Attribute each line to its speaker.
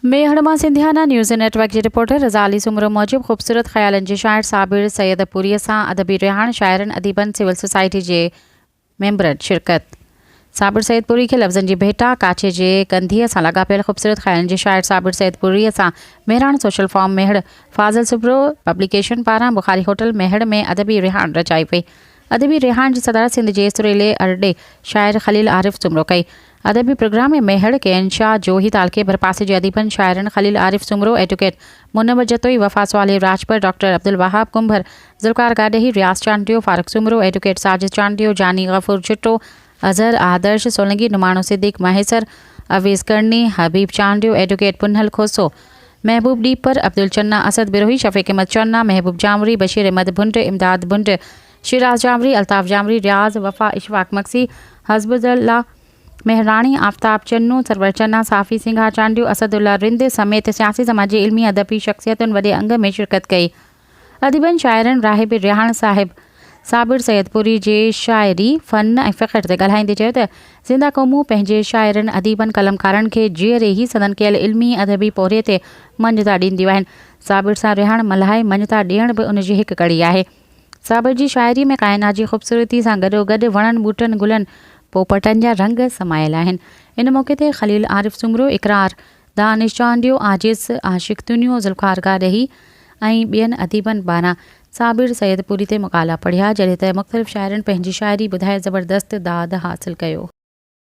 Speaker 1: मेहड़ मां सिंधियाना news network जी reporter रज़ाली Soomro मूजिब ख़ूबसूरत ख़यालनि जे शाइर साबिर सैयद पुरीअ सां अदबी रिहाण शाइरनि अदीबनि सिविल सोसाइटी जे मेंबरनि शिरकत। साबिर सैयद पुरी खे लफ़्ज़नि जी भेटा काछे जे कंधीअ सां लाॻापियल ख़ूबसूरत ख़यालनि जे शाइर साबिर सैयद पुरीअ सां मेहरान सोशल फॉर्म मेहड़ फाज़ल सुब्रो पब्लिकेशन पारां बुखारी होटल मेहड़ में अदबी रिहाण रचाई वई। अदबी रिहाण जी सदारत सिंध जे सुरीले अरडे शाइर खलील आरिफ सुमरो कई। अदबी प्रोग्राम में मेहड़ के इंशा जोही तालके भरपासे जे अदीबन शाइरन खलील आरिफ सुमरो एडवोकेट मुन्नब जतोई वफा स्वाले राजपर डॉक्टर अब्दुल वहाब कुंभर ज़ुल्कार गाडेही रियाज चांडियो फारूक सुमरो एडवोकेट साजिद चांडियो जानी गफूर चिट्टो अजहर आदर्श सोलंगी नुमाणो सिद्दीक महेसर अवीज़ करनी हबीब चांडियो एडवोकेट पुन्हल खोसो महबूब डीपर अब्दुल चन्ना असद बिरोही शफीक अहमद चन्ना महबूब जामरी बशीर अहमद बुंड इमदाद बुंड शिराज जामरी अल्ताफ़ जामरी रियाज वफा इशफाक मक्सी हज़बुल्ला मेहरानी आफ्ताब चन्नू सरवर चन्ना साफ़ी सिंघा चांडियो असदुल्ला रिंद समेत सियासी समाजी इल्मी अदबी शख्सियतुनि वॾे अंग में शिरकत कई। अदीबन शाइरन राहिब रिहाण साहिब साबिर सैयद पुरी जे शाइरी फ़न ऐं फ़िक्र ते ॻाल्हाईंदे चयो त ज़िंदा क़ौमूं पंहिंजे शाइरनि अदीबन कलमकारनि खे जीअरे ई सदन कयल इल्मी अदबी पौरे ते मञता ॾींदियूं आहिनि। साबिर सां रिहाण मल्हाए मञता ॾियण बि उन जी हिकु कड़ी आहे। साबिर जी शाइरी में काइनात जी ख़ूबसूरती सां गॾोगॾु वणनि ॿूटनि गुलनि पोपटनि जा रंग समायल आहिनि। इन मौक़े ते खलील आरिफ सुमरो इकरार दानिश चांडियो आजिज़ आशिक दुनियो ज़ुल्फ़ार गाडेही ऐं ॿियनि अदीबनि पारां साबिर सैयद पुरी ते मक़ाला पढ़िया जॾहिं त मुख़्तलिफ़ शाइरनि पंहिंजी शाइरी ॿुधाए ज़बरदस्त दाद हासिलु कयो।